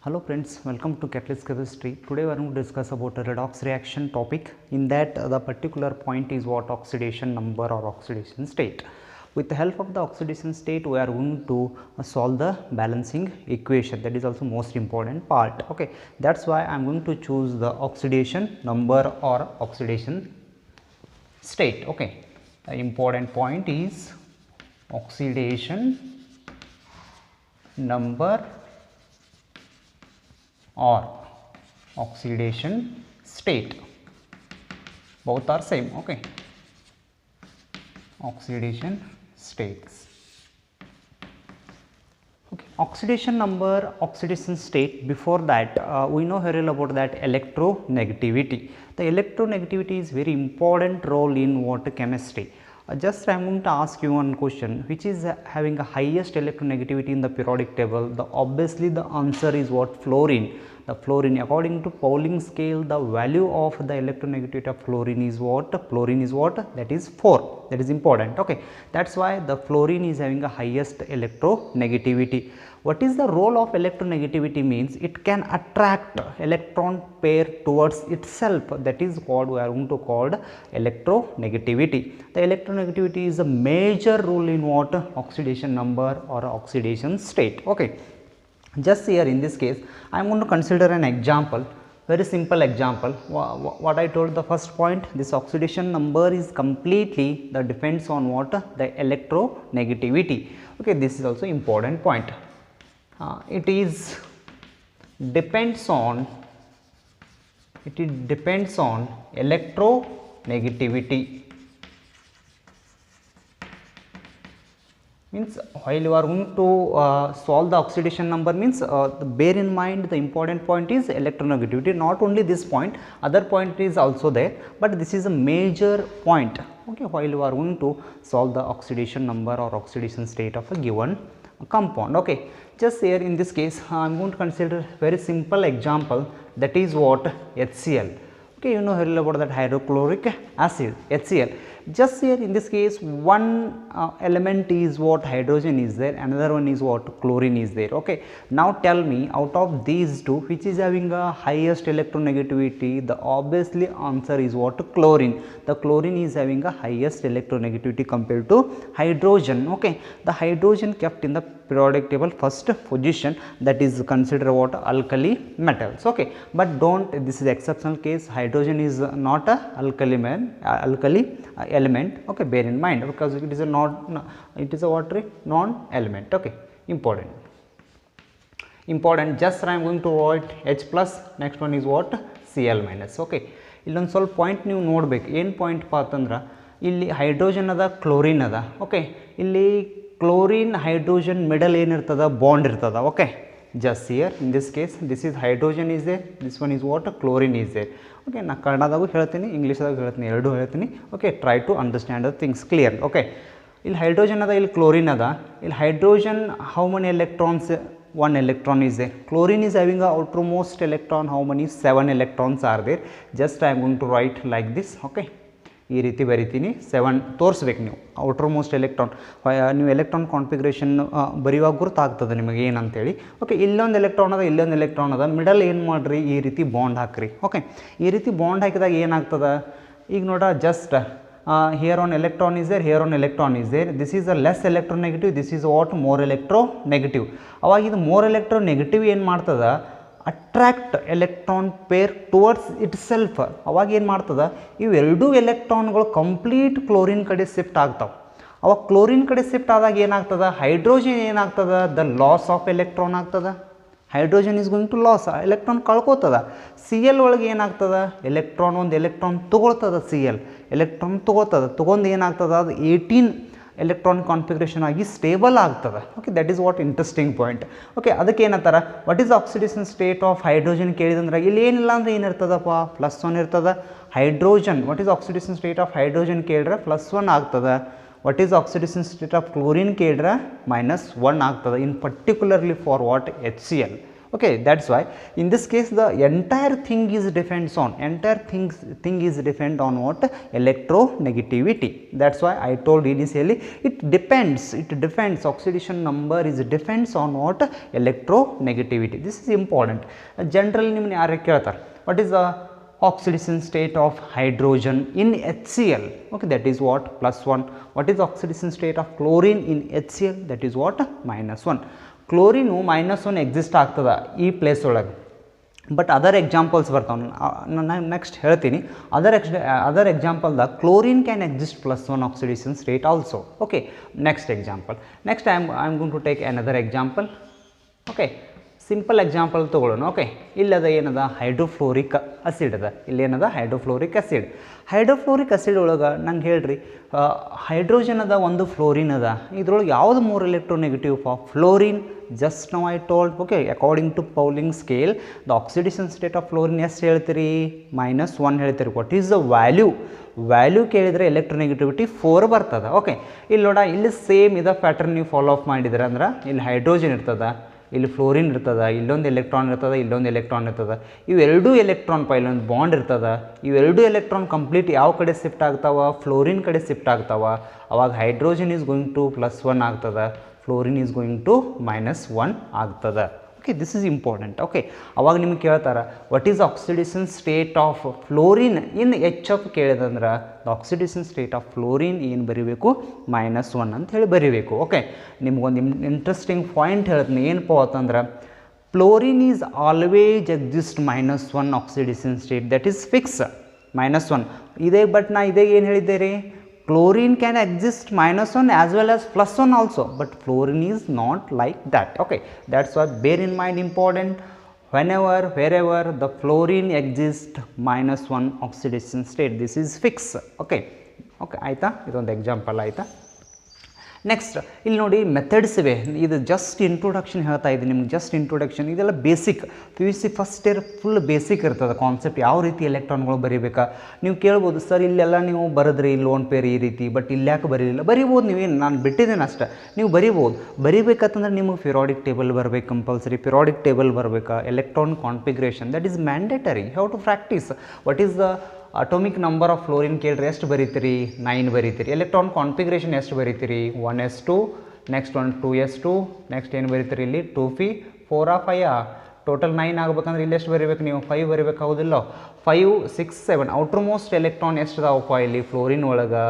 Hello friends, welcome to Catalyst Chemistry. Today we are going to discuss about a redox reaction topic. In that the particular point is what oxidation number or oxidation state. With the help of the oxidation state we are going to solve the balancing equation. That is also most important part. Okay, that's why I am going to choose the oxidation number or oxidation state. Okay, the important point is oxidation number or oxidation state, both are same. Okay, oxidation states. Okay, oxidation number, oxidation state. Before that we know very well about that electronegativity. The electronegativity is very important role in water chemistry. Just I am going to ask you one question, which is having the highest electronegativity in the periodic table. Obviously the answer is what? Fluorine. The fluorine, according to Pauling scale, the value of the electronegativity of fluorine is what? Fluorine is what? That is 4. That is important. Okay, that's why the fluorine is having the highest electronegativity. What is the role of electronegativity? Means it can attract electron pair towards itself. That is what we are going to call electronegativity. The electronegativity is a major role in what? Oxidation number or oxidation state. Okay, just here in this case I am going to consider an example, very simple example. What I told the first point, this oxidation number is completely the depends on what? The electronegativity. Okay, this is also important point. It depends on electronegativity. Means while you are going to solve the oxidation number, means bear in mind the important point is electronegativity. Not only this point, other point is also there, but this is a major point. Okay, while you are going to solve the oxidation number or oxidation state of a given compound. Okay, just here in this case I am going to consider very simple example, that is what? HCl. Okay, you know very well about that hydrochloric acid, HCl. Just here in this case one element is what? Hydrogen is there, another one is what? Chlorine is there. Okay, now tell me, out of these two which is having a highest electronegativity? The obviously answer is what? Chlorine. The chlorine is having a highest electronegativity compared to hydrogen. Okay, the hydrogen kept in the periodic table first position, that is considered what? Alkali metals. Okay, but don't, this is exceptional case, hydrogen is not a alkali element. Okay, bear in mind, because it is a it is a watery non element. Okay, important. Just I am going to write H plus, next one is what? Cl minus. Okay, illondu ಸ್ವಲ್ಪ point ನೀವು ನೋಡಬೇಕು. ಏನು point ಪಾ ಅಂತಂದ್ರೆ ಇಲ್ಲಿ hydrogen ಅದ, chlorine ಅದ. Okay, ಇಲ್ಲಿ ಕ್ಲೋರಿನ್ ಹೈಡ್ರೋಜನ್ ಮಿಡಲ್ ಏನಿರ್ತದ? ಬಾಂಡ್ ಇರ್ತದ. Okay, just here in this case this is hydrogen is there, this one is what? Chlorine is there. Okay, ನಾ ಕನ್ನಡದಾಗೂ ಹೇಳ್ತೀನಿ, ಇಂಗ್ಲೀಷ್ದಾಗೂ ಹೇಳ್ತೀನಿ, ಎರಡೂ ಹೇಳ್ತೀನಿ. Okay, try to understand the things clear. Okay, ಇಲ್ಲಿ hydrogen ಅದ, ಇಲ್ಲಿ ಕ್ಲೋರಿನ್ ಅದ. ಇಲ್ಲಿ hydrogen how many electrons? 1 electron is there. Chlorine is having a outermost electron, how many? 7 electrons are there. Just I am going to write like this. Okay, ಈ ರೀತಿ ಬರಿತೀನಿ, 7 ತೋರಿಸ್ಬೇಕು ನೀವು ಔಟರ್ ಎಲೆಕ್ಟ್ರಾನ್. ನೀವು ಎಲೆಕ್ಟ್ರಾನ್ ಕಾನ್ಫಿಗರೇಷನ್ ಬರೆಯುವಾಗ ಗೊತ್ತಾಗ್ತದೆ ನಿಮಗೆ ಏನಂತೇಳಿ. ಓಕೆ, ಇಲ್ಲೊಂದು ಎಲೆಕ್ಟ್ರಾನ್ ಅದ, ಇಲ್ಲೊಂದು ಎಲೆಕ್ಟ್ರಾನ್ ಅದ, ಮಿಡಲ್ ಏನು ಮಾಡಿರಿ? ಈ ರೀತಿ ಬಾಂಡ್ ಹಾಕ್ರಿ. ಓಕೆ, ಈ ರೀತಿ ಬಾಂಡ್ ಹಾಕಿದಾಗ ಏನಾಗ್ತದೆ? ಈಗ ನೋಡ, just here on electron is there, here on electron is there. This is a less electronegative, this is what? More electronegative. ಅವಾಗ ಇದು ಮೋರ್ ಎಲೆಕ್ಟ್ರೋನೆಗೆಟಿವ್ ಏನು ಮಾಡ್ತದೆ? Attract electron pair towards itself. ಅವಾಗ ಏನು ಮಾಡ್ತದೆ? ಇವೆರಡೂ ಎಲೆಕ್ಟ್ರಾನ್ಗಳು ಕಂಪ್ಲೀಟ್ ಕ್ಲೋರಿನ್ ಕಡೆ ಶಿಫ್ಟ್ ಆಗ್ತಾವೆ. ಅವಾಗ ಕ್ಲೋರಿನ್ ಕಡೆ ಶಿಫ್ಟ್ ಆದಾಗ ಏನಾಗ್ತದೆ? ಹೈಡ್ರೋಜನ್ ಏನಾಗ್ತದೆ? ದ ಲಾಸ್ ಆಫ್ ಎಲೆಕ್ಟ್ರಾನ್ ಆಗ್ತದೆ. Hydrogen is going to loss, electron ಕಳ್ಕೋತದ. ಸಿ ಎಲ್ ಒಳಗೆ ಏನಾಗ್ತದೆ? ಎಲೆಕ್ಟ್ರಾನ್, ಒಂದು ಎಲೆಕ್ಟ್ರಾನ್ ತೊಗೊಳ್ತದ. ಸಿ ಎಲ್ ಎಲೆಕ್ಟ್ರಾನ್ ತೊಗೊಂಡು ಏನಾಗ್ತದೆ? ಅದು 18 ಎಲೆಕ್ಟ್ರಾನ್ ಕಾನ್ಫಿಗರೇಷನ್ ಆಗಿ ಸ್ಟೇಬಲ್ ಆಗ್ತದೆ. Okay, that is what interesting point. Okay, ಅದಕ್ಕೆ ಏನಂತಾರೆ? What is oxidation state of hydrogen ಕೇಳಿದಂದ್ರೆ ಇಲ್ಲಿ ಏನಿಲ್ಲ ಅಂದರೆ ಏನಿರ್ತದಪ್ಪ? +1 ಇರ್ತದೆ. Hydrogen, what is oxidation state of hydrogen ಕೇಳಿದ್ರೆ +1 ಆಗ್ತದೆ. What is oxidation state of chlorine ಕೇಳಿದ್ರೆ -1 ಆಗ್ತದೆ. In particularly for what? HCl. Okay, that's why in this case the entire thing is depends on what? Electronegativity. That's why I told initially it depends oxidation number is depends on what? Electronegativity. This is important. Generally ನಿಮ್ಮನ್ನ ಯಾರು ಕೇಳ್ತಾರೆ, what is the oxidation state of hydrogen in HCl? Okay, that is what? +1. What is oxidation state of chlorine in HCl? That is what? -1. Chlorine -1 exist ಆಗ್ತದೆ ಈ place ಒಳಗೆ, but other examples ಬರ್ತಾವೆ. ನಾನು next ಹೇಳ್ತೀನಿ. Other ಎಕ್ಸಾಂಪಲ್ದಾಗ chlorine can exist +1 oxidation state also. Okay, next example. Next I am going to take another example. Okay, simple example ತೊಗೊಳ್ಳೋಣ. Okay, ಇಲ್ಲದ ಏನದ ಹೈಡ್ರೋಫ್ಲೋರಿಕ್ ಆಸಿಡ್ ಅದ. ಇಲ್ಲೇನದ ಹೈಡ್ರೋಫ್ಲೋರಿಕ್ ಆಸಿಡ್. ಹೈಡ್ರೋಫ್ಲೋರಿಕ್ ಆಸಿಡ್ ಒಳಗೆ ನಂಗೆ ಹೇಳ್ರಿ, ಹೈಡ್ರೋಜನ್ ಅದ, ಒಂದು ಫ್ಲೋರಿನ್ ಅದ. ಇದ್ರೊಳಗೆ ಯಾವುದು more electronegative for fluorine? Just now I told. Okay, according to Pauling scale the oxidation state of fluorine ಎಷ್ಟು ಹೇಳ್ತೀರಿ? -1 ಹೇಳ್ತೀರಿ. ವಾಟ್ ಈಸ್ ದ ವ್ಯಾಲ್ಯೂ ಕೇಳಿದರೆ ಎಲೆಕ್ಟ್ರೋನೆಗೆಟಿವಿಟಿ 4 ಬರ್ತದೆ. ಓಕೆ, ಇಲ್ಲಿ ನೋಡ, ಇಲ್ಲಿ ಸೇಮ್ ಇದ ಪ್ಯಾಟರ್ನ್ ನೀವು ಫಾಲೋ ಅಪ್ ಮಾಡಿದ್ರೆ ಅಂದ್ರೆ ಇಲ್ಲಿ ಹೈಡ್ರೋಜನ್ ಇರ್ತದೆ, ಇಲ್ಲಿ ಫ್ಲೋರಿನ್ ಇರ್ತದೆ, ಇಲ್ಲೊಂದು ಎಲೆಕ್ಟ್ರಾನ್ ಇರ್ತದೆ, ಇಲ್ಲೊಂದು ಎಲೆಕ್ಟ್ರಾನ್ ಇರ್ತದೆ. ಇವೆರಡೂ ಎಲೆಕ್ಟ್ರಾನ್ ಇಲ್ಲೊಂದು ಬಾಂಡ್ ಇರ್ತದೆ. ಇವೆರಡೂ ಎಲೆಕ್ಟ್ರಾನ್ ಕಂಪ್ಲೀಟ್ ಯಾವ ಕಡೆ ಶಿಫ್ಟ್ ಆಗ್ತಾವ? ಫ್ಲೋರಿನ್ ಕಡೆ ಶಿಫ್ಟ್ ಆಗ್ತಾವ. ಅವಾಗ ಹೈಡ್ರೋಜನ್ ಈಸ್ ಗೋಯಿಂಗ್ ಟು +1 ಆಗ್ತದೆ, ಫ್ಲೋರಿನ್ ಈಸ್ ಗೋಯಿಂಗ್ ಟು -1 ಆಗ್ತದೆ. Okay, this is important. Okay, ಅವಾಗ ನಿಮ್ಗೆ ಕೇಳ್ತಾರೆ what is oxidation state of fluorine in HF ಕೇಳಿದಂದ್ರೆ the oxidation state of fluorine ಏನು ಬರೀಬೇಕು? -1 ಅಂತ ಹೇಳಿ ಬರೀಬೇಕು. ಓಕೆ, ನಿಮ್ಗೊಂದು ಇಂಟ್ರೆಸ್ಟಿಂಗ್ ಪಾಯಿಂಟ್ ಹೇಳ್ತೀನಿ. ಏನಪ್ಪ ಅಂತಂದ್ರೆ fluorine is always exist -1 oxidation state, that is fix -1 ಇದೆ. ಬಟ್ ನಾ ಇದೇ ಏನು ಹೇಳಿದ್ದೆ? Chlorine can exist -1 as well as +1 also, but fluorine is not like that. Okay, that's why bear in mind important, wherever the fluorine exists -1 oxidation state, this is fixed. Okay, ಆಯ್ತಾ? ಇದೊಂದು example ಆಯ್ತಾ? Next ಇಲ್ಲಿ ನೋಡಿ methods ಇವೆ. ಇದು just introduction ಹೇಳ್ತಾ ಇದ್ದೀನಿ ನಿಮ್ಗೆ, ಜಸ್ಟ್ ಇಂಟ್ರೊಡಕ್ಷನ್. ಇದೆಲ್ಲ basic PUC first year full basic ಇರ್ತದೆ ಕಾನ್ಸೆಪ್ಟ್. ಯಾವ ರೀತಿ ಎಲೆಕ್ಟ್ರಾನ್ಗಳು ಬರೀಬೇಕಾ? ನೀವು ಕೇಳ್ಬೋದು, ಸರ್ ಇಲ್ಲೆಲ್ಲ ನೀವು ಬರೆದ್ರಿ ಲೋನ್ ಪೇರ್ ಈ ರೀತಿ, ಬಟ್ ಇಲ್ಲಿ ಯಾಕೆ ಬರೀಲಿಲ್ಲ? ಬರಿಬೋದು, ನೀವೇನು ನಾನು ಬಿಟ್ಟಿದ್ದೇನೆ ಅಷ್ಟೇ, ನೀವು ಬರಿಬೋದು. ಬರಿಬೇಕಂತಂದ್ರೆ ನಿಮಗೆ ಪಿರಿಯಾಡಿಕ್ ಟೇಬಲ್ ಬರಬೇಕು, ಕಂಪಲ್ಸರಿ ಪಿರಿಯಾಡಿಕ್ ಟೇಬಲ್ ಬರಬೇಕಾ? Electron configuration that is mandatory, how to practice. What is the atomic number of fluorine ಕೇಳ್ರಿ, ಎಷ್ಟು ಬರೀತೀರಿ? 9 ಬರೀತೀರಿ. ಎಲೆಕ್ಟ್ರಾನ್ ಕಾನ್ಫಿಗ್ರೇಷನ್ ಎಷ್ಟು ಬರೀತೀರಿ? 1s2, ನೆಕ್ಸ್ಟ್ 2s2, ನೆಕ್ಸ್ಟ್ ಏನು ಬರೀತೀರಿ? ಇಲ್ಲಿ 2p, 4 5 ಟೋಟಲ್ 9 ಆಗ್ಬೇಕಂದ್ರೆ ಇಲ್ಲಿ ಎಷ್ಟು ಬರೀಬೇಕು ನೀವು? 5 ಬರೀಬೇಕು, ಹೌದಿಲ್ಲ? 5 6 7 ಔಟರ್ ಮೋಸ್ಟ್ ಎಲೆಕ್ಟ್ರಾನ್ ಎಷ್ಟು ಅದಾವಪ್ಪ ಇಲ್ಲಿ ಫ್ಲೋರಿನ್ ಒಳಗೆ?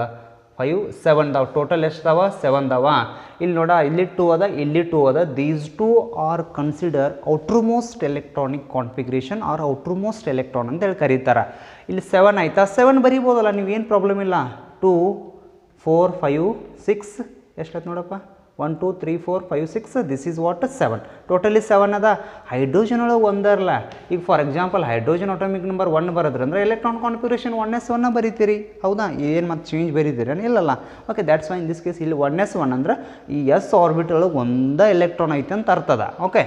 5 7 ಅದಾವ. ಟೋಟಲ್ ಎಷ್ಟು ಅದಾವ? 7 ಅದಾವ. ಇಲ್ಲಿ ನೋಡ, ಇಲ್ಲಿ 2 ಅದ, ಇಲ್ಲಿ 2 ಅದ. These 2 are consider outermost electronic configuration are outermost electron ಅಂತ ಹೇಳಿ ಕರೀತಾರೆ. ಇಲ್ಲಿ 7 ಆಯ್ತಾ? 7 ಬರೀಬೋದಲ್ಲ, ನೀವೇನು ಪ್ರಾಬ್ಲಮ್ ಇಲ್ಲ. 2 4 5 6 ಎಷ್ಟಾಯ್ತು ನೋಡಪ್ಪ? 1 2 3 4 5 6, ದಿಸ್ ಈಸ್ ವಾಟ್? 7. ಟೋಟಲಿ 7 ಅದ. ಹೈಡ್ರೋಜನ್ ಒಳಗೆ ಒಂದರಲ್ಲ. ಈಗ for example hydrogen atomic number 1 ಬರೋದ್ರೆ ಅಂದರೆ ಎಲೆಕ್ಟ್ರಾನ್ ಕಾನ್ಫಿಗರೇಷನ್ 1s1 ಬರೀತೀರಿ, ಹೌದಾ? ಏನು ಮತ್ತು ಚೇಂಜ್ ಬರೀತೀರಿ ಇಲ್ಲಲ್ಲ? Okay, that's why in this case ಇಲ್ಲಿ 1s1 ಅಂದ್ರೆ ಈ s ಆರ್ಬಿಟ್ ಒಳಗೆ ಒಂದೇ ಎಲೆಕ್ಟ್ರಾನ್ ಐತೆ ಅಂತ ಅರ್ಥದ. Okay,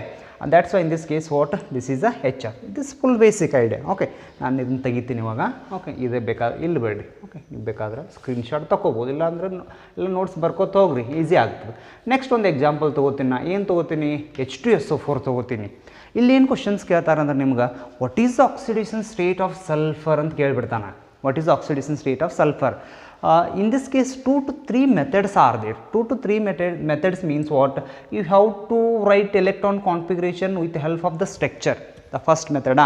that's why in this case what? This is a HF. This full basic idea. Okay, ನಾನು ಇದನ್ನು ತೆಗಿತೀನಿ ಇವಾಗ. ಓಕೆ, ಇದೇ ಬೇಕಾದ್ರೆ ಇಲ್ಲಿ ಬೇಡಿ. ಓಕೆ, ನೀವು ಬೇಕಾದ್ರೆ ಸ್ಕ್ರೀನ್ಶಾಟ್ ತೊಗೋಬೋದು, ಇಲ್ಲ ಅಂದರೆ ಎಲ್ಲ ನೋಟ್ಸ್ ಬರ್ಕೋತ ಹೋಗ್ರಿ, ಈಸಿ ಆಗ್ತದೆ. ನೆಕ್ಸ್ಟ್ ಒಂದು ಎಕ್ಸಾಂಪಲ್ ತೊಗೋತೀನಿ. ನಾ ಏನು ತೊಗೋತೀನಿ? H2SO4 ತೊಗೋತೀನಿ. ಇಲ್ಲಿ ಏನು ಕ್ವಶನ್ಸ್ ಕೇಳ್ತಾರೆ ಅಂದ್ರೆ ನಿಮ್ಗೆ what is the oxidation state of sulphur ಅಂತ ಕೇಳಿಬಿಡ್ತಾನೆ. What is the oxidation state of sulphur? In this case 2 to 3 methods are there. 2 to 3 methods means what? You have to write electron configuration with the help of the structure. The first method.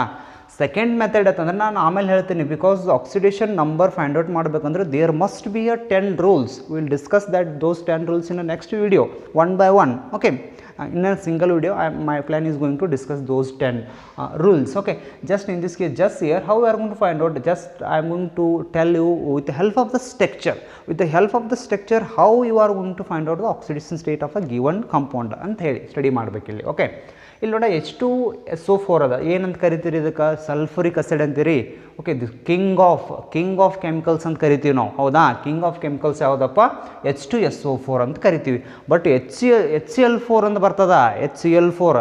Second method ಅಂತಂದ್ರೆ ನಾನು ಆಮೇಲೆ ಹೇಳ್ತೀನಿ, because oxidation number find out ಮಾಡಬೇಕಂದ್ರೆ there must be a 10 rules. Will discuss that those 10 rules in a next video, one by one. Okay, in a single video my plan is going to discuss those 10 rules. Okay, just in this case, just here how we are going to find out, just I am going to tell you with the help of the structure, how you are going to find out the oxidation state of a given compound ಅಂತ ಹೇಳಿ study ಮಾಡಬೇಕು ಇಲ್ಲಿ. Okay, ಇಲ್ಲಿ ನೋಡ H2SO4 ಅದ. ಏನಂತ ಕರಿತೀರಿ ಇದಕ್ಕೆ? Sulphuric acid ಅಂತೀರಿ. Okay, this king of chemicals ಅಂತ ಕರಿತೀವಿ ನಾವು, ಹೌದಾ? ಕಿಂಗ್ ಆಫ್ ಕೆಮಿಕಲ್ಸ್ ಯಾವುದಪ್ಪ? H2SO4 ಅಂತ ಕರಿತೀವಿ. ಬಟ್ HCl4 ಅಂತ ಬರ್ತದ. HCl4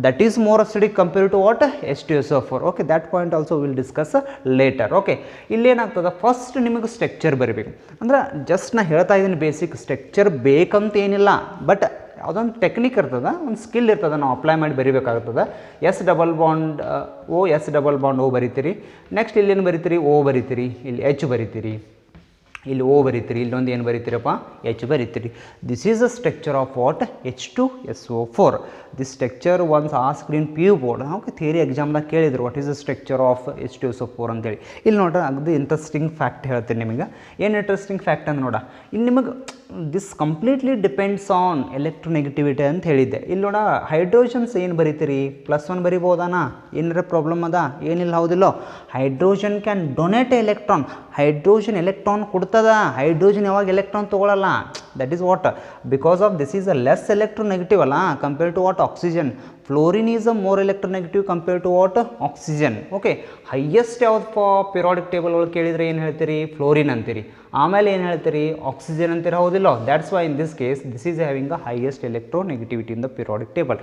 that is more acidic compare to what? H2SO4. Okay, that point also will discuss later. Okay, ಇಲ್ಲೇನಾಗ್ತದೆ? ಫಸ್ಟ್ ನಿಮಗೆ ಸ್ಟ್ರಕ್ಚರ್ ಬರಬೇಕು. ಅಂದ್ರೆ ಜಸ್ಟ್ ನಾ ಹೇಳ್ತಾ ಇದ್ದೀನಿ ಬೇಸಿಕ್ ಸ್ಟ್ರಕ್ಚರ್ ಬೇಕಂತ ಏನಿಲ್ಲ, ಬಟ್ ಯಾವುದೊಂದು ಟೆಕ್ನಿಕ್ ಇರ್ತದೆ, ಒಂದು ಸ್ಕಿಲ್ ಇರ್ತದೆ, ನಾವು ಅಪ್ಲೈ ಮಾಡಿ ಬರಿಬೇಕಾಗ್ತದೆ. S double bond O, S double bond O ಬರಿತೀರಿ. ನೆಕ್ಸ್ಟ್ ಇಲ್ಲೇನು ಬರಿತೀರಿ, ಓ ಬರಿತೀರಿ, ಇಲ್ಲಿ ಎಚ್ ಬರಿತೀರಿ, ಇಲ್ಲಿ ಓ ಬರಿತೀರಿ, ಇಲ್ಲೊಂದು ಏನು ಬರಿತೀರಪ್ಪ, ಎಚ್ ಬರಿತೀರಿ. This is a structure of what, H2SO4. This structure once asked in PU board. Okay, theory ಎಕ್ಸಾಮ್ದಾಗ ಕೇಳಿದ್ರು what is the structure of H2SO4 ಅಂತೇಳಿ. ಇಲ್ಲಿ ನೋಡ್ರಿ ಅದು ಇಂಟ್ರೆಸ್ಟಿಂಗ್ ಫ್ಯಾಕ್ಟ್ ಹೇಳ್ತೀನಿ ನಿಮಗೆ. ಏನು ಇಂಟ್ರೆಸ್ಟಿಂಗ್ ಫ್ಯಾಕ್ಟ್ ಅಂದ್ರೆ ನೋಡ, ಇಲ್ಲಿ ನಿಮಗೆ this completely depends on electronegativity ಅಂತ ಹೇಳಿದ್ದೆ. ಇಲ್ಲಿ ನೋಡ ಹೈಡ್ರೋಜನ್ಸ್ ಏನು ಬರಿತೀರಿ, +1 ಬರಿಬೋದಾನ, ಏನಾರ ಪ್ರಾಬ್ಲಮ್ ಅದ, ಏನಿಲ್ಲ ಹೌದಿಲ್ಲೋ. Hydrogen can donate electron, hydrogen electron ಕೊಡ್ತದ, ಹೈಡ್ರೋಜನ್ ಯಾವಾಗ ಎಲೆಕ್ಟ್ರಾನ್ ತೊಗೊಳ್ಳಲ್ಲ. That is what, because of this is a less electronegative ಅಲ್ಲ compare to what oxygen. Fluorine is a more electronegative compare to what oxygen. Okay, highest ಯಾವ್ದು periodic table ಒಳಗೆ ಕೇಳಿದರೆ ಏನು ಹೇಳ್ತೀರಿ, fluorine ಅಂತೀರಿ. ಆಮೇಲೆ ಏನು ಹೇಳ್ತೀರಿ, ಆಕ್ಸಿಜನ್ ಅಂತೀರಿ, ಹೌದಿಲ್ಲ. That's why in this case this is having a highest electronegativity in the periodic table.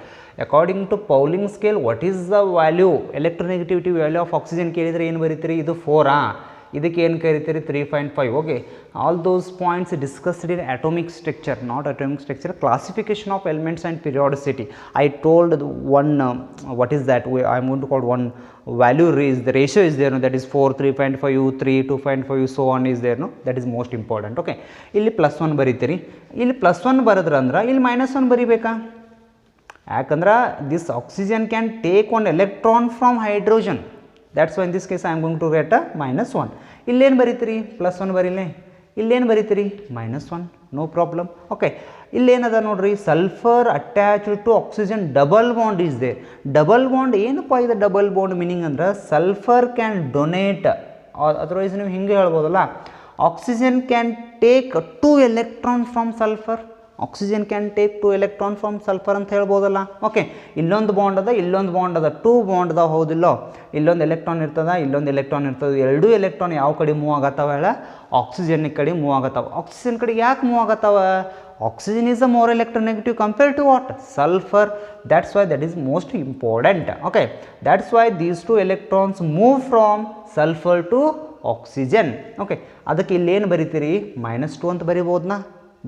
According to Pauling scale what is the value, electronegativity value of oxygen ಕೇಳಿದರೆ ಏನು ಬರೀತೀರಿ, ಇದು 4. ಇದಕ್ಕೆ ಏನು ಕರಿತೀರಿ, 3.5. Okay, all those points discussed in atomic structure, not atomic structure, classification of elements and periodicity. I told one what is that, I am going to call one value is the ratio is there, no, that is 4, 3.5, 3, 2.5, so on is there, no, that is most important. Okay, ಇಲ್ಲಿ +1 ಬರೀತೀರಿ, ಇಲ್ಲಿ +1 ಬರೆದ್ರಂದ್ರೆ ಇಲ್ಲಿ -1 ಬರಿಬೇಕಾ, ಯಾಕಂದ್ರೆ this oxygen can take one electron from hydrogen. That's why in this case I am going to get -1. ಇಲ್ಲೇನು ಬರೀತೀರಿ, +1 ಬರೀಲೇ, ಇಲ್ಲೇನು ಬರೀತೀರಿ, -1, ನೋ ಪ್ರಾಬ್ಲಮ್. ಓಕೆ, ಇಲ್ಲೇನದ ನೋಡ್ರಿ, sulphur attached to oxygen, double bond is there. Double bond ಏನಪ್ಪ ಇದೆ, double bond meaning ಅಂದ್ರೆ ಸಲ್ಫರ್ ಕ್ಯಾನ್ ಡೊನೇಟ್, ಅದರ್ವೈಸ್ ನೀವು ಹಿಂಗೆ ಹೇಳ್ಬೋದಲ್ಲ, oxygen can take 2 electrons from sulphur, oxygen can take 2 electrons from sulphur ಅಂತ ಹೇಳ್ಬೋದಲ್ಲ. Okay, ಇಲ್ಲೊಂದು ಬಾಂಡ್ ಅದ, ಇಲ್ಲೊಂದು ಬಾಂಡ್ ಅದ, 2 ಬಾಂಡ್ ಅದ, ಹೌದಿಲ್ಲೋ. ಇಲ್ಲೊಂದು ಎಲೆಕ್ಟ್ರಾನ್ ಇರ್ತದ, ಇಲ್ಲೊಂದು ಎಲೆಕ್ಟ್ರಾನ್ ಇರ್ತದೆ, ಎರಡೂ ಎಲೆಕ್ಟ್ರಾನ್ ಯಾವ ಕಡೆ ಮೂವ್ ಆಗತ್ತಾವ ಹೇಳ, ಆಕ್ಸಿಜನ್ ಕಡೆ ಮೂವ್ ಆಗತ್ತಾವ. ಆಕ್ಸಿಜನ್ ಕಡೆ ಯಾಕೆ ಮೂವ್ ಆಗತ್ತಾವ, oxygen is a more electronegative compare to what, sulphur. That's why that is most important. Okay, that's why these 2 electrons move from sulphur to oxygen. Okay, ಅದಕ್ಕೆ ಇಲ್ಲೇನು ಬರಿತೀರಿ, -2 ಅಂತ ಬರಿಬೋದನ್ನ,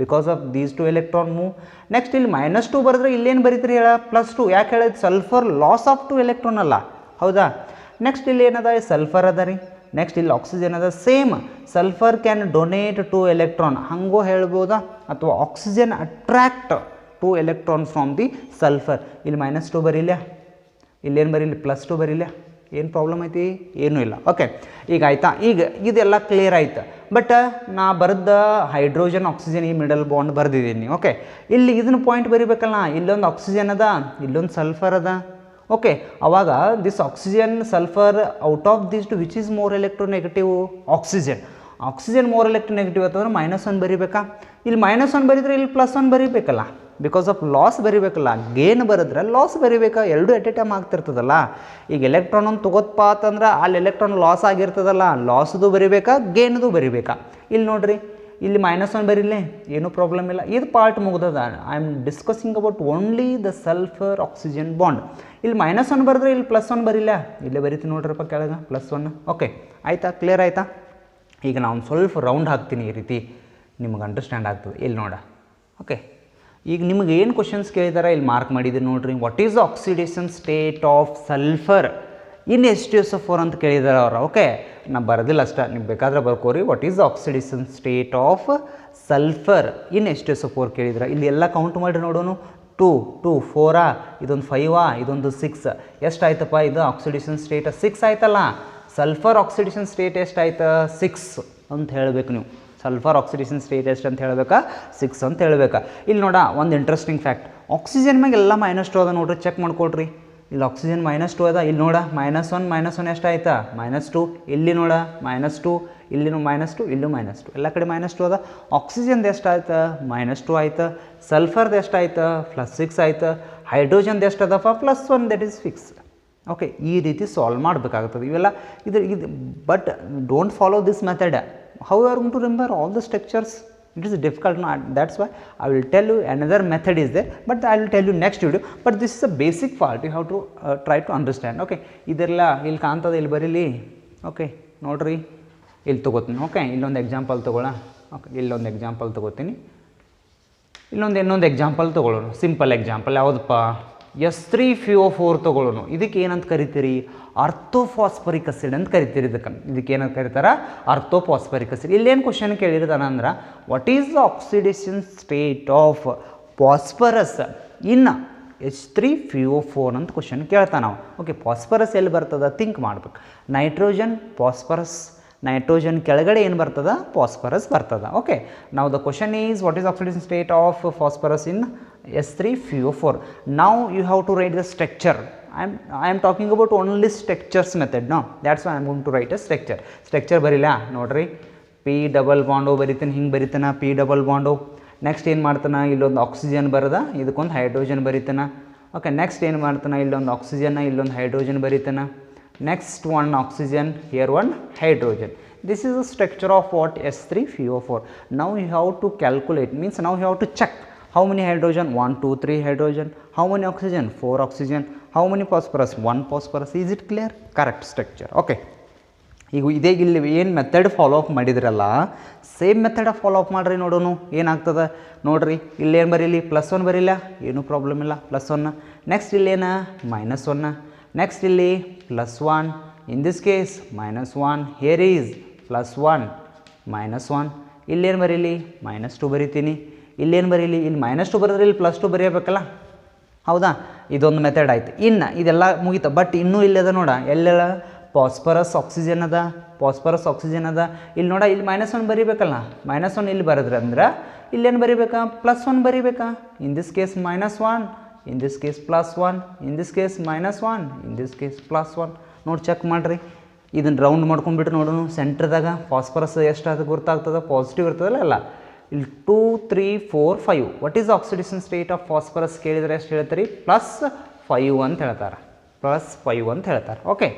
because of these 2 electron move. Next ಇಲ್ಲಿ -2 ಬರೆದ್ರೆ ಇಲ್ಲೇನು ಬರಿತೀರಿ ಹೇಳ, +2. ಯಾಕೆ ಹೇಳಿದ್, ಸಲ್ಫರ್ ಲಾಸ್ ಆಫ್ 2 electron ಅಲ್ಲ, ಹೌದಾ. ನೆಕ್ಸ್ಟ್ ಇಲ್ಲಿ ಏನದ, ಸಲ್ಫರ್ ಅದ ರೀ. ನೆಕ್ಸ್ಟ್ ಇಲ್ಲಿ ಆಕ್ಸಿಜನ್ ಅದ, same sulphur can donate 2 electron, ಹಂಗೋ ಹೇಳ್ಬೋದಾ, ಅಥವಾ oxygen attract 2 electrons from the sulphur. ಇಲ್ಲಿ -2 ಬರೀಲ್ಲ, ಇಲ್ಲೇನು ಬರೀಲಿ, +2 ಬರೀಲ್ಲ, ಏನು ಪ್ರಾಬ್ಲಮ್ ಐತಿ, ಏನೂ ಇಲ್ಲ. ಓಕೆ, ಈಗ ಆಯ್ತಾ, ಈಗ ಇದೆಲ್ಲ ಕ್ಲಿಯರ್ ಆಯ್ತು. ಬಟ್ ನಾ ಬರೆದ ಹೈಡ್ರೋಜನ್ ಆಕ್ಸಿಜನ್ ಈ ಮಿಡಲ್ ಬಾಂಡ್ ಬರೆದಿದ್ದೀನಿ. ಓಕೆ, ಇಲ್ಲಿ ಇದನ್ನು ಪಾಯಿಂಟ್ ಬರಿಬೇಕಲ್ಲ, ಇಲ್ಲೊಂದು ಆಕ್ಸಿಜನ್ ಅದ, ಇಲ್ಲೊಂದು ಸಲ್ಫರ್ ಅದ. ಓಕೆ, ಅವಾಗ this oxygen sulphur out of this two which is more electronegative, oxygen. Oxygen more electronegative ಅಂತಂದ್ರೆ -1 ಬರಿಬೇಕಾ, ಇಲ್ಲಿ -1 ಬರೀದ್ರೆ ಇಲ್ಲಿ +1 ಬರೀಬೇಕಲ್ಲ, ಬಿಕಾಸ್ ಆಫ್ ಲಾಸ್ ಬರಿಬೇಕಲ್ಲ. ಗೇನ್ ಬರೆದ್ರೆ ಲಾಸ್ ಬರಿಬೇಕಾ, ಎರಡು ಎಟ್ ಎ ಟೈಮ್ ಆಗ್ತಿರ್ತದಲ್ಲ. ಈಗ ಎಲೆಕ್ಟ್ರಾನ್ ಒಂದು ತೊಗೋತಪ್ಪ ಅಂತಂದ್ರೆ ಅಲ್ಲಿ ಎಲೆಕ್ಟ್ರಾನ್ ಲಾಸ್ ಆಗಿರ್ತದಲ್ಲ, ಲಾಸ್ದು ಬರಿಬೇಕಾ, ಗೇನ್ದು ಬರಿಬೇಕಾ. ಇಲ್ಲಿ ನೋಡ್ರಿ, ಇಲ್ಲಿ -1 ಬರೀಲೇ, ಏನೂ ಪ್ರಾಬ್ಲಮ್ ಇಲ್ಲ. ಇದು ಪಾರ್ಟ್ ಮುಗ್ದದ. I am discussing about only the sulphur oxygen bond. ಇಲ್ಲಿ -1 ಬರೆದ್ರೆ ಇಲ್ಲಿ +1 ಬರೀಲ್ಲ, ಇಲ್ಲೇ ಬರೀತೀನಿ ನೋಡ್ರಪ್ಪ ಕೆಳಗೆ +1. ಓಕೆ, ಆಯಿತಾ, ಕ್ಲಿಯರ್ ಆಯಿತಾ. ಈಗ ನಾನು ಸ್ವಲ್ಪ ರೌಂಡ್ ಹಾಕ್ತೀನಿ, ಈ ರೀತಿ ನಿಮಗೆ ಅಂಡರ್ಸ್ಟ್ಯಾಂಡ್ ಆಗ್ತದೆ. ಇಲ್ಲಿ ನೋಡ. ಓಕೆ, ಈಗ ನಿಮಗೆ ಏನು ಕ್ವಶನ್ಸ್ ಕೇಳಿದಾರೆ ಇಲ್ಲಿ ಮಾರ್ಕ್ ಮಾಡಿದ್ದೀರಿ ನೋಡ್ರಿ. What is the oxidation state of sulphur in H2SO4 ಅಂತ ಕೇಳಿದಾರೆ ಅವ್ರು. ಓಕೆ, ನಾ ಬರೋದಿಲ್ಲ ಅಷ್ಟ, ನೀವು ಬೇಕಾದ್ರೆ ಬರ್ಕೋರಿ. What is the oxidation state of sulphur in H2SO4 ಕೇಳಿದ್ರೆ. ಇಲ್ಲಿ ಎಲ್ಲ ಕೌಂಟ್ ಮಾಡಿ ನೋಡೋಣ. 2, 2, 4, ಇದೊಂದು 5, ಇದೊಂದು 6. ಎಷ್ಟಾಯ್ತಪ್ಪ ಇದು ಆಕ್ಸಿಡೇಷನ್ ಸ್ಟೇಟ್? 6 ಆಯ್ತಲ್ಲ. ಸಲ್ಫರ್ ಆಕ್ಸಿಡೇಷನ್ ಸ್ಟೇಟ್ ಎಷ್ಟಾಯ್ತು? 6 ಅಂತ ಹೇಳಬೇಕು ನೀವು. ಸಲ್ಫರ್ ಆಕ್ಸಿಡೇಷನ್ ಸ್ಟೇಟ್ ಎಷ್ಟು ಅಂತ ಹೇಳಬೇಕಾ? 6 ಅಂತ ಹೇಳಬೇಕಾ. ಇಲ್ಲಿ ನೋಡ, ಒಂದು ಇಂಟ್ರೆಸ್ಟಿಂಗ್ ಫ್ಯಾಕ್ಟ್, ಆಕ್ಸಿಜನ್ ಮ್ಯಾಗ ಎಲ್ಲ -2 ಅದ ನೋಡ್ರಿ, ಚೆಕ್ ಮಾಡ್ಕೊಳ್ರಿ. ಇಲ್ಲಿ ಆಕ್ಸಿಜನ್ -2 ಅದ, ಇಲ್ಲಿ ನೋಡ -1 -1 ಎಷ್ಟಾಯ್ತಾ? -2. ಇಲ್ಲಿ ನೋಡ -2, ಇಲ್ಲಿನೂ -2, ಇಲ್ಲೂ -2, ಎಲ್ಲ ಕಡೆ -2 ಅದ. ಆಕ್ಸಿಜನ್ದು ಎಷ್ಟಾಯ್ತು? -2 ಆಯ್ತು. ಸಲ್ಫರ್ದು ಎಷ್ಟಾಯ್ತು? +6 ಆಯ್ತು. ಹೈಡ್ರೋಜನ್ದು ಎಷ್ಟು ಅದಪ್ಪ? +1, ದಟ್ ಈಸ್ ಫಿಕ್ಸ್. ಓಕೆ, ಈ ರೀತಿ ಸಾಲ್ವ್ ಮಾಡಬೇಕಾಗ್ತದೆ ಇವೆಲ್ಲ. ಇದು but don't follow this method. How you are going to remember all the structures? It is difficult. No, that's why I will tell you another method is there, but I will tell you next video. But this is a basic part. You have to try to understand. Okay, ಇದೆಲ್ಲ ಇಲ್ಲಿ ಕಾಣ್ತದೆ, ಇಲ್ಲಿ ಬರೀಲಿ. Okay, ನೋಡ್ರಿ, ಇಲ್ಲಿ ತೊಗೋತೀನಿ. Okay, ಇಲ್ಲೊಂದು example ತೊಗೊಳ. Okay, ಇಲ್ಲೊಂದು example ತೊಗೋತೀನಿ. ಇನ್ನೊಂದು example ತೊಗೊಳ್ಳೋಣ, ಸಿಂಪಲ್ ಎಕ್ಸಾಂಪಲ್ ಯಾವುದಪ್ಪ, S3PO4 ತೊಗೊಳ್ಳೋಣ. ಇದಕ್ಕೆ ಏನಂತ ಕರಿತೀರಿ, ಅರ್ಥೋಫಾಸ್ಫರಿಕ್ ಅಸಿಡ್ ಅಂತ ಕರಿತೀರಿ. ಇದಕ್ಕೆ ಏನಂತ ಕರೀತಾರೆ, ಅರ್ಥೋಫಾಸ್ಫರಿಕ್ ಅಸಿಡ್. ಇಲ್ಲೇನು ಕ್ವಶನ್ ಕೇಳಿರ್ತಾನೆ ಅಂದ್ರೆ, what is the oxidation state of phosphorus in H3PO4 ಅಂತ ಕ್ವಶನ್ ಕೇಳ್ತಾನೆ ನಾವು. ಓಕೆ, ಫಾಸ್ಫರಸ್ ಎಲ್ಲಿ ಬರ್ತದೆ ಥಿಂಕ್ ಮಾಡ್ಬೇಕು. ನೈಟ್ರೋಜನ್, ಫಾಸ್ಫರಸ್, ನೈಟ್ರೋಜನ್ ಕೆಳಗಡೆ ಏನು ಬರ್ತದೆ, ಫಾಸ್ಫರಸ್ ಬರ್ತದೆ. ಓಕೆ, ನಾವು the question is what is oxidation state of phosphorus in S3PO4. Now you have to write the structure. I am talking about only structures method. No, that's why I am going to write a structure. Structure ಬರಿಲ್ಲ ನೋಡ್ರಿ, P double bond ಬರಿತೀನಿ, ಹಿಂಗೆ ಬರಿತಾನ P double bond. Next ಏನು ಮಾಡ್ತಾನೆ, ಇಲ್ಲೊಂದು oxygen ಬರದ, ಇದಕ್ಕೊಂದು hydrogen ಬರಿತಾನೆ. Okay, next ಏನು ಮಾಡ್ತಾನೆ, ಇಲ್ಲೊಂದು ಆಕ್ಸಿಜನ್, ಇಲ್ಲೊಂದು ಹೈಡ್ರೋಜನ್ ಬರಿತಾನೆ. Next one oxygen, here one hydrogen. This is the structure of what, S3PO4. Now you have to calculate, means now you have to check how many hydrogen, 1 2 3 hydrogen, how many oxygen, 4 oxygen, how many phosphorus, 1 phosphorus. Is it clear? Correct structure. Okay, ಈಗ ಇದೇ ಇಲ್ಲಿ ಏನು method follow up ಮಾಡಿದ್ರಲ್ಲ, same method follow up ಮಾಡಿರಿ, ನೋಡೋಣ ಏನಾಗ್ತದೆ ನೋಡ್ರಿ. ಇಲ್ಲೇನು ಬರೀಲಿ, +1 ಬರೀಲ್ಲ, ಏನೂ ಪ್ರಾಬ್ಲಮ್ ಇಲ್ಲ, +1. ನೆಕ್ಸ್ಟ್ ಇಲ್ಲೇನ -1, ನೆಕ್ಸ್ಟ್ ಇಲ್ಲಿ +1, in this case -1, here is +1 -1. ಇಲ್ಲೇನು ಬರೀಲಿ, -2 ಬರಿತೀನಿ. ಇಲ್ಲೇನು ಬರೀಲಿ, ಇಲ್ಲಿ -2 ಬರೆದ್ರೆ ಇಲ್ಲಿ +2 ಬರೆಯಬೇಕಲ್ಲ, ಹೌದಾ. ಇದೊಂದು ಮೆಥಡ್ ಆಯ್ತು. ಇನ್ನು ಇದೆಲ್ಲ ಮುಗೀತು, ಬಟ್ ಇನ್ನೂ ಇಲ್ಲದ ನೋಡ, ಎಲ್ಲೆಲ್ಲ ಫಾಸ್ಫರಸ್ ಆಕ್ಸಿಜನ್ ಅದ, ಫಾಸ್ಫರಸ್ ಆಕ್ಸಿಜನ್ ಅದ. ಇಲ್ಲಿ ನೋಡ, ಇಲ್ಲಿ -1 ಬರೀಬೇಕಲ್ಲ, -1 ಇಲ್ಲಿ ಬರೆದ್ರೆ ಅಂದ್ರೆ ಇಲ್ಲೇನು ಬರೀಬೇಕಾ, +1 ಬರೀಬೇಕಾ. In this case -1, in this case +1, in this case -1, in this case +1. ನೋಡಿ ಚೆಕ್ ಮಾಡಿರಿ, ಇದನ್ನು ರೌಂಡ್ ಮಾಡ್ಕೊಂಡ್ಬಿಟ್ರೆ ನೋಡೋಣ, ಸೆಂಟ್ರದಾಗ ಫಾಸ್ಫರಸ್ ಎಷ್ಟು ಅದು ಗೊತ್ತಾಗ್ತದೆ, ಪಾಸಿಟಿವ್ ಇರ್ತದಲ್ಲ ಎಲ್ಲ. ಇಲ್ಲಿ 2 3 4 5. What is oxidation state of phosphorus ಕೇಳಿದರೆ ಎಷ್ಟು ಹೇಳ್ತಾರೆ, +5 ಅಂತ ಹೇಳ್ತಾರೆ, +5 ಅಂತ ಹೇಳ್ತಾರೆ. ಓಕೆ,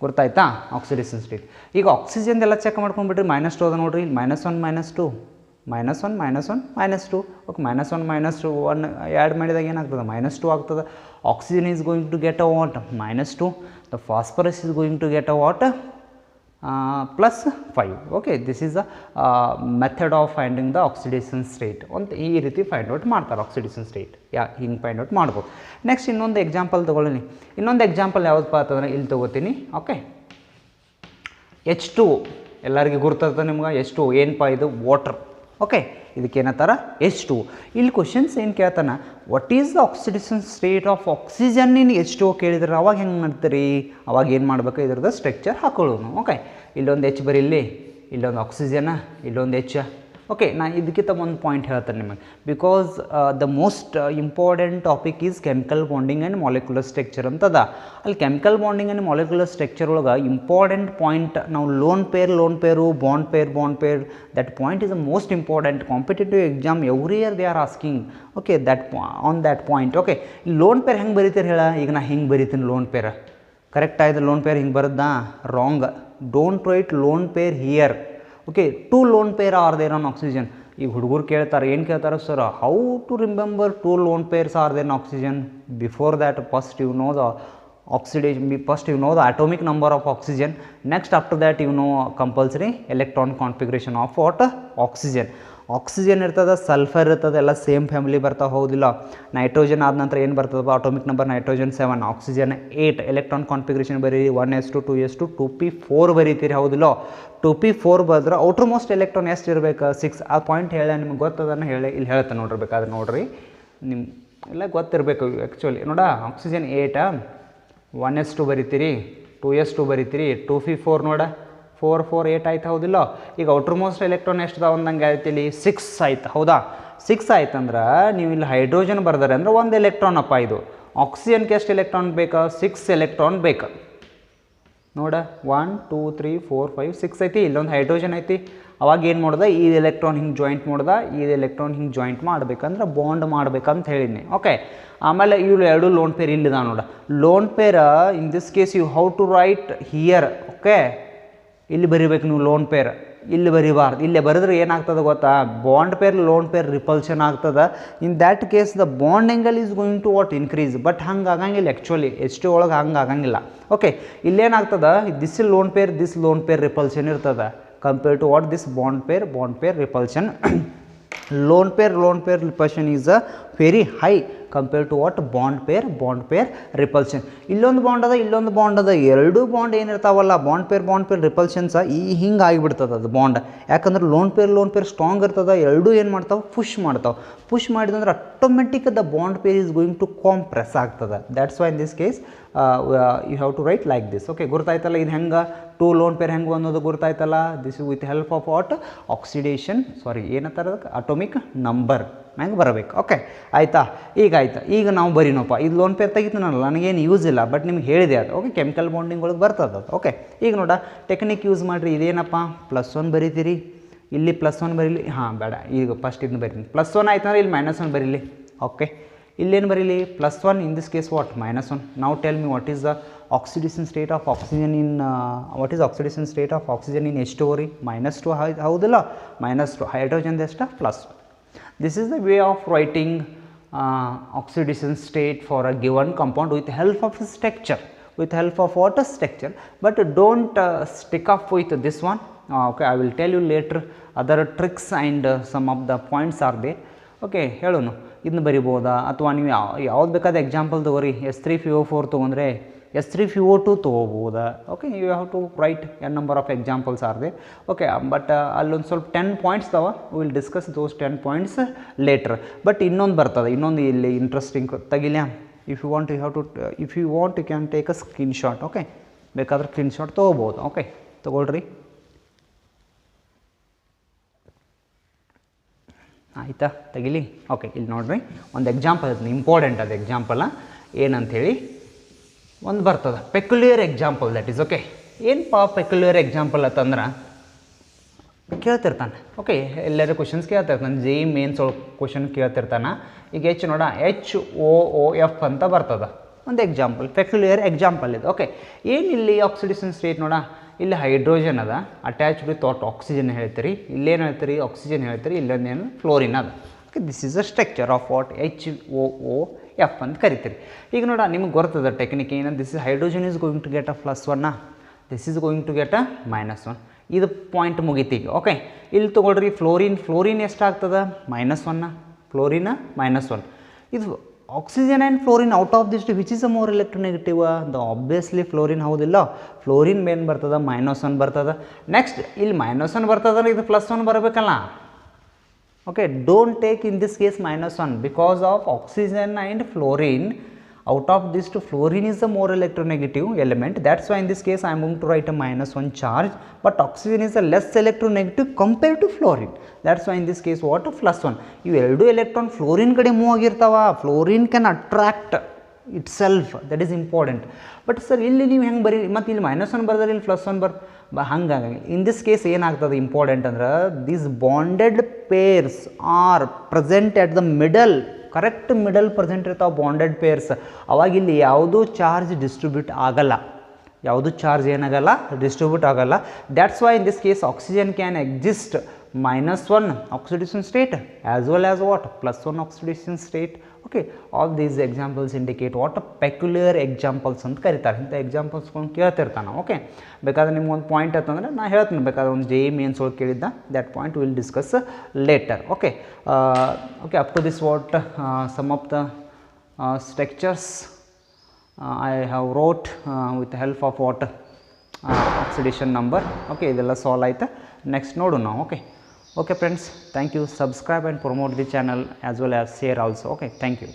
ಗೊತ್ತಾಯ್ತಾ ಆಕ್ಸಿಡೇಷನ್ ಸ್ಟೇಟ್. ಈಗ ಆಕ್ಸಿಜನ್ದೆಲ್ಲ ಚೆಕ್ ಮಾಡ್ಕೊಂಡ್ಬಿಟ್ರಿ, -2 ಅದ ನೋಡ್ರಿ, ಇಲ್ಲಿ -1 -2, -1 -1 -2. ಓಕೆ, -1 -1 ಆ್ಯಡ್ ಮಾಡಿದಾಗ ಏನಾಗ್ತದೆ, -2 ಆಗ್ತದೆ. Oxygen is going to get a what, -2. The phosphorus is going to get a what, +5. Okay, this is the method of finding the oxidation state ಅಂತ ಈ ರೀತಿ ಫೈಂಡ್ ಔಟ್ ಮಾಡ್ತಾರೆ. ಆಕ್ಸಿಡೇಷನ್ ಸ್ಟೇಟ್ ಹಿಂಗೆ find out ಮಾಡ್ಬೋದು. Next ಇನ್ನೊಂದು example ತೊಗೊಳ್ಳಿ. ಇನ್ನೊಂದು example ಯಾವುದಪ್ಪ ಅಂತಂದರೆ ಇಲ್ಲಿ ತೊಗೋತೀನಿ. ಓಕೆ, H2O ಎಲ್ಲರಿಗೂ ಗುರ್ತದ ನಿಮ್ಗೆ, H2O ಏನಪ್ಪ ಇದು, ವಾಟರ್. ಓಕೆ, ಇದಕ್ಕೆ ಏನಂತಾರೆ, H2O. ಇಲ್ಲಿ ಕ್ವಶನ್ಸ್ ಏನು ಕೇಳ್ತಾನೆ, what is the oxidation state of oxygen in H2O ಕೇಳಿದ್ರೆ ಅವಾಗ ಹೆಂಗೆ ಮಾಡ್ತೀರಿ, ಅವಾಗ ಏನು ಮಾಡ್ಬೇಕು, ಇದ್ರದ್ದು ಸ್ಟ್ರಕ್ಚರ್ ಹಾಕೊಳ್ಳೋಣ. ಓಕೆ, ಇಲ್ಲೊಂದು H ಬರೀಲಿ, ಇಲ್ಲೊಂದು ಆಕ್ಸಿಜನ್, ಇಲ್ಲೊಂದು H. ಓಕೆ, ನಾನು ಇದಕ್ಕಿಂತ ಒಂದು ಪಾಯಿಂಟ್ ಹೇಳ್ತೇನೆ ನಿಮಗೆ, because the most important topic is chemical bonding and molecular structure ಅಂತದ. ಅಲ್ಲಿ chemical bonding and molecular structure ಒಳಗೆ ಇಂಪಾರ್ಟೆಂಟ್ ಪಾಯಿಂಟ್ ನಾವು lone pair, bond pair, that point is the most important. Competitive exam every year they are asking. Okay, on that point. Okay, lone pair ಹೆಂಗೆ ಬರೀತೀರಿ ಹೇಳ, ಈಗ ನಾ ಹಿಂಗೆ ಬರೀತೀನಿ lone pair, correct ಆಯ್ತು. ಲೋನ್ ಪೇರ್ ಹಿಂಗೆ ಬರೋದಾ, wrong. Don't write lone peer here. Okay, 2 lone pair are there on oxygen. ಈಗ ಹುಡುಗರು ಕೇಳ್ತಾರೆ, ಏನು ಕೇಳ್ತಾರೆ sir, how to remember 2 lone pairs are there on oxygen. Before that first you know the oxidation, first you know the atomic number of oxygen, next after that you know compulsory electron configuration of what, oxygen. Oxygen ಇರ್ತದೆ, sulphur ಇರ್ತದೆ, ಎಲ್ಲ same family ಬರ್ತಾವೆ, ಹೌದಿಲ್ಲ. Nitrogen ಆದ ನಂತರ ಏನು ಬರ್ತದಪ್ಪ, atomic number nitrogen 7, oxygen 8. Electron configuration ಬರೀ 1s2 2s2 2p4 ಬರೀತೀರಿ, ಹೌದಿಲ್ಲ. 2p4 ಬರೆದ್ರೆ ಔಟರ್ ಮೋಸ್ಟ್ ಎಲೆಕ್ಟ್ರಾನ್ ಎಷ್ಟು ಇರಬೇಕು, 6. ಆ ಪಾಯಿಂಟ್ ಹೇಳ ನಿಮ್ಗೆ ಗೊತ್ತದನ್ನು ಹೇಳಿ ಇಲ್ಲಿ ಹೇಳ್ತಾನೆ ನೋಡಿರ್ಬೇಕಾದ್ರೆ, ನೋಡಿರಿ ನಿಮ್ಮ ಎಲ್ಲ ಗೊತ್ತಿರಬೇಕು ಆ್ಯಕ್ಚುಲಿ. ನೋಡ, ಆಕ್ಸಿಜನ್ 8, 1s2 ಬರೀತೀರಿ, 2s2 ಬರೀತೀರಿ, 2p4 ನೋಡ, 4 4 8 ಆಯ್ತು, ಹೌದಿಲ್ಲ. ಈಗ ಔಟರ್ ಮೋಸ್ಟ್ ಎಲೆಕ್ಟ್ರಾನ್ ಎಷ್ಟು ಅದಾವ ಅಂದಂಗೆ ಆಯ್ತು, ಇಲ್ಲಿ 6 ಆಯ್ತು, ಹೌದಾ. 6 ಆಯ್ತು ಅಂದ್ರೆ ನೀವು ಇಲ್ಲಿ ಹೈಡ್ರೋಜನ್ ಬರ್ದಾರೆ ಅಂದ್ರೆ 1 ಎಲೆಕ್ಟ್ರಾನ್ ಅಪ್ಪ. ಇದು ಆಕ್ಸಿಜನ್ಗೆ ಎಷ್ಟು ಎಲೆಕ್ಟ್ರಾನ್ ಬೇಕಾ, 6 ಎಲೆಕ್ಟ್ರಾನ್ ಬೇಕಾ ನೋಡ. 1 2 3 4 5 6 ಐತಿ, ಇಲ್ಲೊಂದು ಹೈಡ್ರೋಜನ್ ಐತಿ. ಅವಾಗ ಏನು ಮಾಡ್ದೆ, ಈ ಎಲೆಕ್ಟ್ರಾನ್ ಹಿಂಗೆ ಜಾಯಿಂಟ್ ಮಾಡ್ದೆ, ಈ ಎಲೆಕ್ಟ್ರಾನ್ ಹಿಂಗೆ ಜಾಯಿಂಟ್ ಮಾಡ್ಬೇಕಂದ್ರೆ ಬಾಂಡ್ ಮಾಡ್ಬೇಕಂತ ಹೇಳಿನಿ. ಓಕೆ, ಆಮೇಲೆ ಇವ್ರು 2 ಲೋನ್ ಪೇರ್ ಇಲ್ಲಿದ ನೋಡ. Lone pair in this case you how to write here. Okay, ಇಲ್ಲಿ ಬರಿಬೇಕು ನೀವು ಲೋನ್ ಪೇರ್, ಇಲ್ಲಿ ಬರಿಬಾರ್ದು. ಇಲ್ಲೇ ಬರೆದ್ರೆ ಏನಾಗ್ತದೆ ಗೊತ್ತಾ, bond pair lone pair repulsion ಆಗ್ತದೆ. In that case the bond angle is going to what, increase. But ಹಂಗೆ ಆಗಂಗಿಲ್ಲ ಆ್ಯಕ್ಚುಲಿ, H2 ಒಳಗೆ ಹಂಗೆ ಆಗಂಗಿಲ್ಲ. ಓಕೆ, ಇಲ್ಲೇನಾಗ್ತದೆ, this lone pair, this lone pair repulsion ಇರ್ತದೆ compare to what, this bond pair repulsion lone pair repulsion is a very high compared to what bond pair repulsion. ಇಲ್ಲೊಂದು bond ಅದ ಎರಡು bond ಏನಿರ್ತಾವಲ್ಲ bond pair repulsions ಹಿಂಗೆ ಆಗಿಬಿಡ್ತದೆ ಅದು bond. ಯಾಕಂದ್ರೆ lone pair strong ಇರ್ತದೆ, ಎರಡೂ ಏನು ಮಾಡ್ತಾವೆ ಪುಷ್ ಮಾಡಿದಂದ್ರೆ automatic the bond pair is going to compress ಆಗ್ತದೆ. That's why in this case you have to write like this. Okay, ಗುರ್ತಾಯ್ತಲ್ಲ ಇದು ಹೆಂಗೆ ಟೂ ಲೋನ್ ಪೇರ್ ಹೆಂಗೆ ಅನ್ನೋದು ಗುರ್ತಾಯ್ತಲ್ಲ. This is with help of what oxidation ಏನಂತಾರೆ atomic number ಮ್ಯಾಗೆ ಬರಬೇಕು. ಓಕೆ ಆಯಿತಾ, ಈಗ ನಾವು ಬರೀನಪ್ಪ ಇದು ಲೋನ್ ಪೇರ್ ತೆಗಿತೀನಲ್ಲ ನನಗೇನು ಯೂಸ್ ಇಲ್ಲ, ಬಟ್ ನಿಮ್ಗೆ ಹೇಳಿದೆ ಅದು. ಓಕೆ, ಕೆಮಿಕಲ್ ಬಾಂಡಿಂಗ್ ಒಳಗೆ ಬರ್ತದೆ ಅದು. ಓಕೆ, ಈಗ ನೋಡ ಟೆಕ್ನಿಕ್ ಯೂಸ್ ಮಾಡಿರಿ. ಇದೇನಪ್ಪ +1 ಬರೀತೀರಿ, ಇಲ್ಲಿ +1 ಬರೀಲಿ. ಹಾಂ ಬೇಡ, ಈಗ ಫಸ್ಟ್ ಇದನ್ನ ಬರೀತೀನಿ. +1 ಆಯ್ತಂದ್ರೆ ಇಲ್ಲಿ -1 ಬರೀಲಿ. ಓಕೆ, ಇಲ್ಲೇನು ಬರೀಲಿ +1, ಇನ್ ದಿಸ್ ಕೇಸ್ ವಾಟ್ -1. ನಾವು tell me what is the oxidation state of oxygen in H2O ರೀ -2 ಹೌದಿಲ್ಲ, -2 ಹೈಡ್ರೋಜನ್ ಎಷ್ಟು +1. This is the way of writing oxidation state for a given compound with help of structure, but don't stick up with this one. Okay, I will tell you later other tricks and some of the points are there. Okay, ಹೇಳೋನು ಇದನ್ನ ಬರಿಬೋದಾ ಅಥವಾ ನೀವು ಯಾವ್ದು ಬೇಕಾದ example ತಗೋರಿ. S3PO4 ತೊಗೊಂಡ್ರೆ S3PO2 ತೊಗೋಬೋದಾ. Okay, you have to write n number of examples are they. Okay, but ಅಲ್ಲೊಂದು ಸ್ವಲ್ಪ 10 ಪಾಯಿಂಟ್ಸ್ ಅವ, will discuss those 10 points later. But ಇನ್ನೊಂದು ಬರ್ತದೆ, ಇನ್ನೊಂದು ಇಲ್ಲಿ ಇಂಟ್ರೆಸ್ಟಿಂಗ್ ತೆಗಿಲ್ಯಾ. If you want you can take a screenshot. Okay, ಬೇಕಾದ್ರೆ ಸ್ಕ್ರೀನ್ಶಾಟ್ ತೊಗೋಬೋದು. ಓಕೆ, ತೊಗೊಳ್ರಿ. ಆಯಿತಾ, ತೆಗಿಲಿ. ಓಕೆ, ಇಲ್ಲಿ ನೋಡಿರಿ ಒಂದು ಎಕ್ಸಾಂಪಲ್ ಅದು ಇಂಪಾರ್ಟೆಂಟ್, ಅದು ಎಕ್ಸಾಂಪಲ ಏನಂಥೇಳಿ ಒಂದು ಬರ್ತದೆ peculiar example. That is okay. ಏನಪ್ಪ ಪೆಕ್ಯುಲಿಯರ್ ಎಕ್ಸಾಂಪಲ್ ಅಂತಂದ್ರೆ ಕೇಳ್ತಿರ್ತಾನೆ. ಓಕೆ, ಎಲ್ಲರೂ ಕ್ವಶನ್ಸ್ ಕೇಳ್ತಿರ್ತಾನೆ, JEE ಮೇನ್ಸ್ ಒಳಗೆ ಕ್ವಶನ್ ಕೇಳ್ತಿರ್ತಾನೆ. ಈಗ ನೋಡ HOOF ಅಂತ ಬರ್ತದೆ ಒಂದು ಎಕ್ಸಾಂಪಲ್, ಪೆಕ್ಯುಲಿಯರ್ ಎಕ್ಸಾಂಪಲ್ ಇದು. ಓಕೆ, ಏನಿಲ್ಲಿ ಆಕ್ಸಿಡೇಷನ್ ಸ್ಟೇಟ್ ನೋಡ, ಇಲ್ಲಿ ಹೈಡ್ರೋಜನ್ ಅದ ಅಟ್ಯಾಚ್ಡ್ ವಿತ್ ಆಕ್ಸಿಜನ್ ಹೇಳ್ತೀರಿ, ಇಲ್ಲೇನು ಹೇಳ್ತೀರಿ ಆಕ್ಸಿಜನ್ ಹೇಳ್ತೀರಿ, ಇಲ್ಲೊಂದೇನು ಫ್ಲೋರಿನ್ ಅದ. Okay, this is a structure of what HOOF ಅಂತ ಕರಿತೀರಿ. ಈಗ ನೋಡ ನಿಮ್ಗೆ ಗೊತ್ತದ ಟೆಕ್ನಿಕ್ ಏನು. This is hydrogen is going to get a +1, this is going to get a -1. ಇದು ಪಾಯಿಂಟ್ ಮುಗಿತೀಗ. ಓಕೆ, ಇಲ್ಲಿ ತೊಗೊಳ್ರಿ ಫ್ಲೋರಿನ್ ಎಷ್ಟಾಗ್ತದೆ -1, ಫ್ಲೋರಿನ -1. ಇದು oxygen and fluorine out of this which is a more electronegative. The obviously fluorine ಹೌದಿಲ್ಲ, fluorine main ಬರ್ತದೆ -1 ಬರ್ತದೆ. Next ಇಲ್ಲಿ -1 ಬರ್ತದ್ರೆ ಇದು +1 ಬರಬೇಕಲ್ಲ. Okay, don't take in this case -1 because of oxygen and fluorine. Out of this two, fluorine is the more electronegative element. That's why in this case I am going to write a -1 charge, but oxygen is a less electronegative compared to fluorine. That's why in this case what +1. You ಎರಡು electron fluorine ಕಡೆ move ಆಗಿರ್ತಾವ. Fluorine can attract itself, that is important. But sir ಇಲ್ಲಿ ನೀವು ಹೆಂಗೆ ಬರೀ ಮತ್ತು ಇಲ್ಲಿ -1 ಬರ್ತಾರೆ, ಇಲ್ಲಿ +1 ಹಂಗಾಗಿ ಇನ್ ದಿಸ್ ಕೇಸ್ ಏನಾಗ್ತದೆ ಇಂಪಾರ್ಟೆಂಟ್ ಅಂದ್ರೆ these bonded pairs are present at the middle, correct middle present ಇರ್ತಾವೆ ಬಾಂಡೆಡ್ ಪೇರ್ಸ್. ಅವಾಗ ಇಲ್ಲಿ ಯಾವುದೂ ಚಾರ್ಜ್ ಡಿಸ್ಟ್ರಿಬ್ಯೂಟ್ ಆಗಲ್ಲ, ಡಿಸ್ಟ್ರಿಬ್ಯೂಟ್ ಆಗಲ್ಲ. That's why in this case oxygen can exist -1 oxidation state as well as what +1 oxidation state. Okay, all these examples indicate what a peculiar examples ಅಂತ ಕರೀತಾರೆ. ಇಂಥ ಎಕ್ಸಾಂಪಲ್ಸ್ಕೊಂಡು ಕೇಳ್ತಿರ್ತಾನೆ. Okay, ಬೇಕಾದ್ರೆ ನಿಮ್ಗೆ ಒಂದು ಪಾಯಿಂಟ್ ಅಂತಂದರೆ ನಾನು ಹೇಳ್ತೀನಿ, ಬೇಕಾದ್ರೆ ಒಂದು JEE ಮೇನ್ಸ್ ಒಳಗೆ ಕೇಳಿದ್ದ, that point will discuss later. Okay, up to this what some of the structures I have wrote with the help of what oxidation number. Okay, ಇದೆಲ್ಲ ಸಾಲ್ವ್ ಆಯ್ತಾ. ನೆಕ್ಸ್ಟ್ ನೋಡೋಣ ನಾವು. Okay friends, thank you. Subscribe and promote the channel as well as share also. Okay, thank you.